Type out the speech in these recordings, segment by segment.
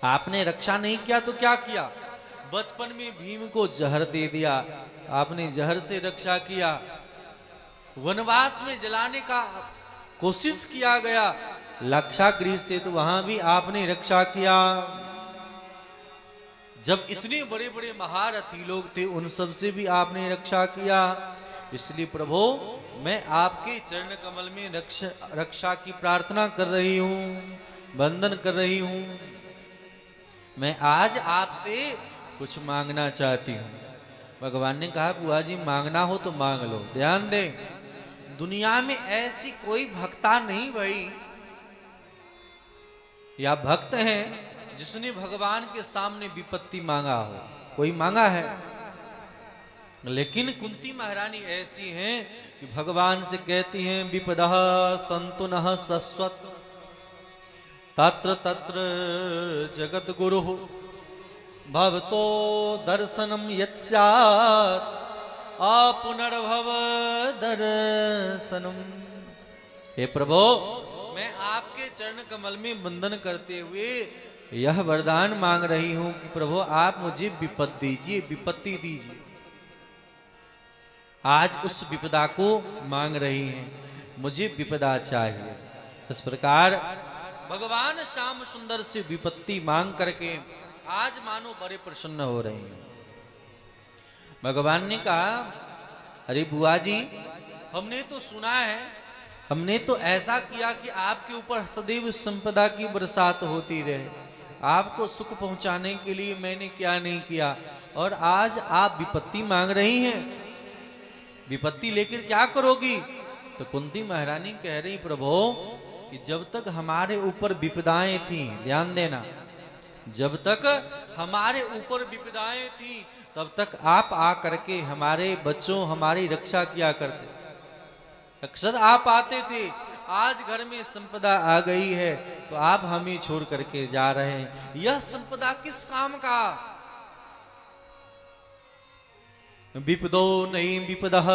आपने रक्षा नहीं किया तो क्या किया? बचपन में भीम को जहर दे दिया, तो आपने जहर से रक्षा किया। वनवास में जलाने का कोशिश किया गया, लाक्षागृह से, तो वहां भी आपने रक्षा किया। जब इतने बड़े बड़े महारथी लोग थे, उन सब से भी आपने रक्षा किया। इसलिए प्रभु, मैं आपके चरण कमल में रक्षा की प्रार्थना कर रही हूँ, वंदन कर रही हूँ। मैं आज आपसे कुछ मांगना चाहती हूँ। भगवान ने कहा, बुआ जी मांगना हो तो मांग लो। ध्यान दें, दुनिया में ऐसी कोई भक्ता नहीं भई या भक्त है जिसने भगवान के सामने विपत्ति मांगा हो। कोई मांगा है? लेकिन कुंती महारानी ऐसी हैं कि भगवान से कहती हैं, विपदः सन्तु नः शश्वत् तत्र तत्र जगत गुरु भवतो दर्शनम यत्स्यात् अपुनर्भव दर्शनम। हे प्रभु, मैं आपके चरण कमल में वंदन करते हुए यह वरदान मांग रही हूं कि प्रभु आप मुझे विपत्ति दीजिए, विपत्ति दीजिए। आज उस विपदा को मांग रही हैं, मुझे विपदा चाहिए। इस प्रकार भगवान श्याम सुंदर से विपत्ति मांग करके आज मानो बड़े प्रसन्न हो रहे हैं। भगवान ने कहा, अरे बुआ जी, हमने तो सुना है, हमने तो ऐसा किया कि आपके ऊपर सदैव संपदा की बरसात होती रहे, आपको सुख पहुंचाने के लिए मैंने क्या नहीं किया, और आज आप विपत्ति मांग रही हैं। विपत्ति लेकर क्या करोगी? तो कुंती महारानी कह रही, प्रभु कि जब तक हमारे ऊपर विपदाएं थी, ध्यान देना, जब तक हमारे ऊपर विपदाएं थी तब तक आप आकर के हमारे बच्चों, हमारी रक्षा किया करते, अक्सर आप आते थे। आज घर में संपदा आ गई है तो आप हमें छोड़ करके जा रहे हैं। यह संपदा किस काम का? विपदो नहीं विपदः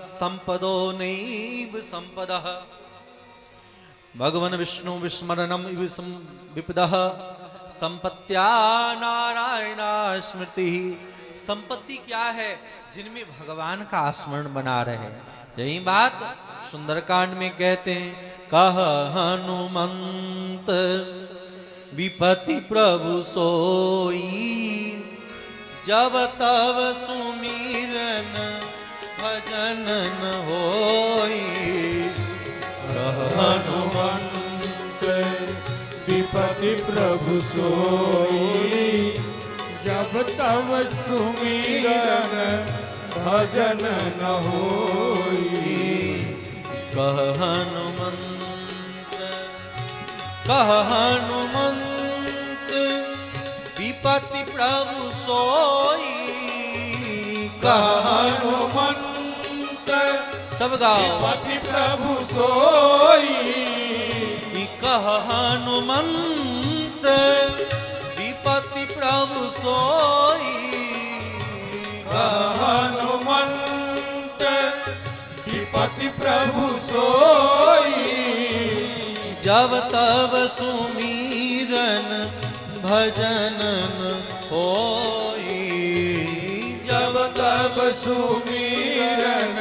संपदो नैव संपदः भगवन् विष्णु विस्मरणम विपदः संपत्त्या नारायणा स्मृति। संपत्ति क्या है? जिनमें भगवान का स्मरण बना रहे। यही बात सुंदरकांड में कहते हैं, कह हनुमंत विपत्ति प्रभु सोई जब तब सुमिरन भजन न होई। कह हनुमंत विपत्ति प्रभु सोई जब तब सुमिरन भजन न होई। कह हनुमंत विपत्ति प्रभु सोई। कह हनुमंत सब गाओ, विपत्ति प्रभु सोई। कह हनुमंत विपत्ति प्रभु सोई। कह हनुमंत विपत्ति प्रभु सोई जब तब सुमिरन भजन न होई। जब तब सुमिरन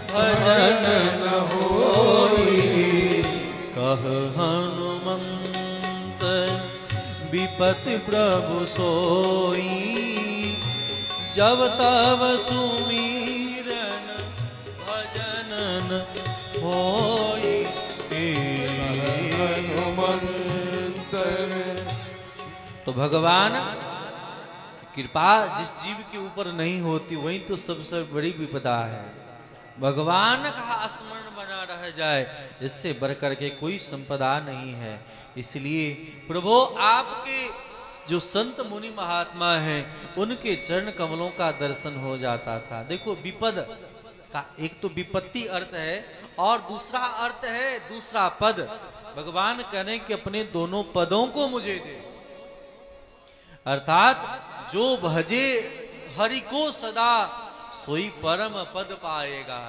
भजन न होई। कह हनुमंत विपत्ति प्रभु सोई जब तब सुमिरन भजन न होई। हनुमंत। तो भगवान की कृपा जिस जीव के ऊपर नहीं होती वही तो सबसे बड़ी विपदा है। भगवान का स्मरण बना रह जाए, इससे बढ़कर के कोई संपदा नहीं है। इसलिए प्रभु आपके जो संत मुनि महात्मा हैं उनके चरण कमलों का दर्शन हो जाता था। देखो, विपद का एक तो विपत्ति अर्थ है और दूसरा अर्थ है दूसरा पद। भगवान कहने कि अपने दोनों पदों को मुझे दे, अर्थात जो भजे हरि को सदा सोई परम पद पाएगा।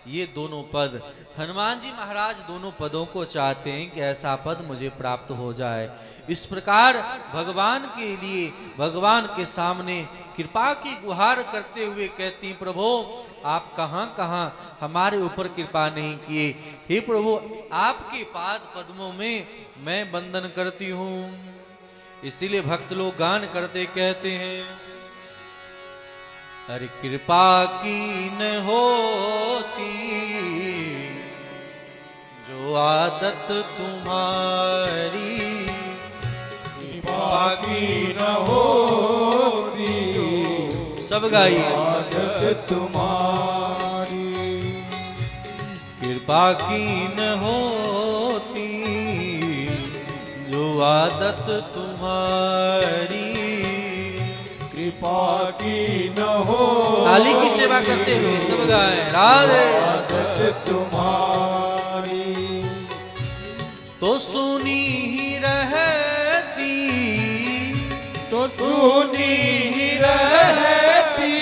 ये दोनों पद हनुमान जी महाराज दोनों पदों को चाहते हैं कि ऐसा पद मुझे प्राप्त हो जाए। इस प्रकार भगवान के लिए भगवान के सामने कृपा की गुहार करते हुए कहती हैं, प्रभु आप कहां कहां हमारे ऊपर कृपा नहीं किए। हे प्रभु आपके पाद पद्मों में मैं वंदन करती हूं। इसीलिए भक्त लोग गान करते कहते हैं, अरे कृपा की न होती जो आदत तुम्हारी, कृपा की न होती सब गाइए, आदत तुम्हारी। कृपा की न होती जो आदत तुम्हारी, कृपा की न हो थाली की सेवा करते हुए सब गाएं राधे। आदत तुम्हारी तो सुनी ही रहती, तो सुनी ही रहती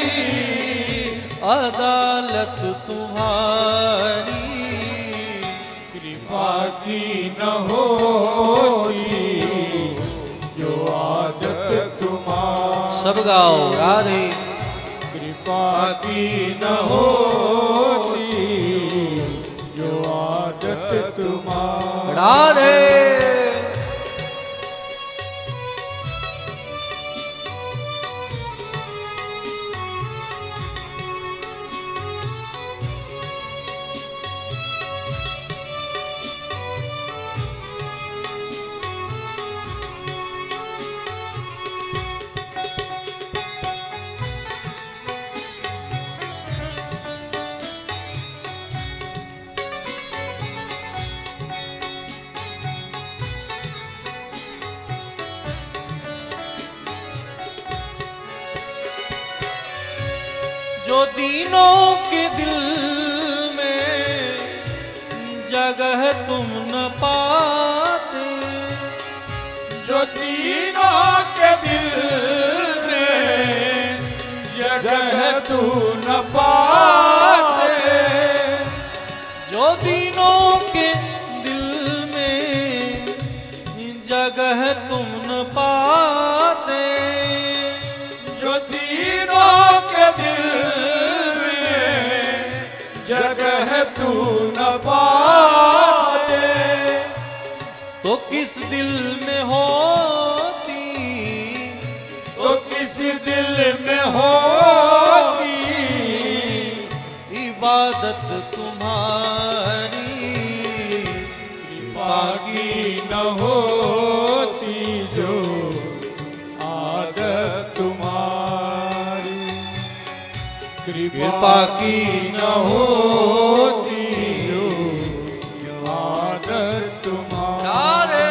अदालत तुम्हारी, कृपा की न होती जो आदत तुम्हारी। सब गाओ राधे। कृपा की न होती जो आदत तुम्हारी। राधे। जो दीनों के दिल में जगह तुम न पाते, जो तीनों के दिल में जगह तू न पाते, जो दीनों के दिल में जगह तुम न पाते, जो तीनों के दिल में जगह तू न पाते, तो किस दिल में होती, तो किस दिल में होती इबादत तुम्हारी, कृपा की न होती जो आदत तुम्हारी। कृपा की न होती जो आदत तुम्हारी। राधे।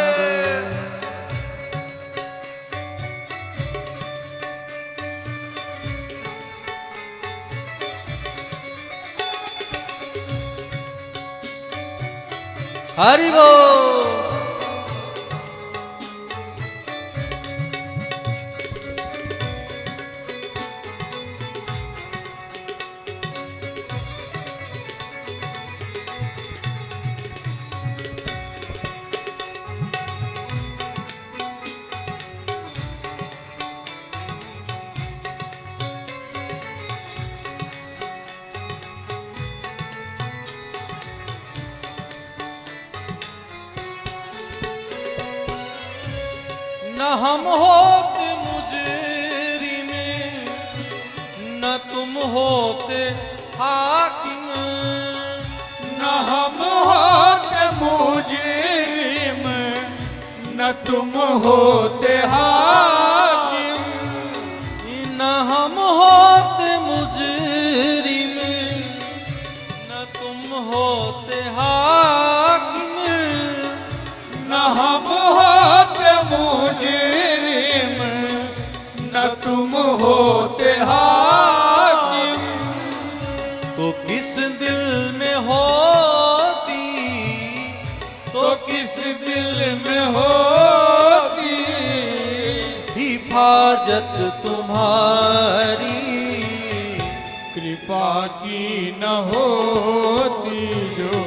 हरि बोल। न हम होते मुजरिम, न तुम होते हाकिम, न हम होते मुजरिम, न तुम होते हाकिम। न हम होते मुजरिम, न तुम होते हाकिम, न हम होते मुजरिम, न तुम होते हाकिम। तो किस दिल में होती, तो किस दिल में होती हिफाजत तुम्हारी, कृपा कृपा की न होती जो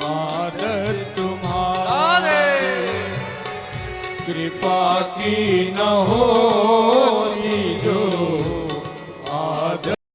आदत तुम्हारी, कृपा की न हो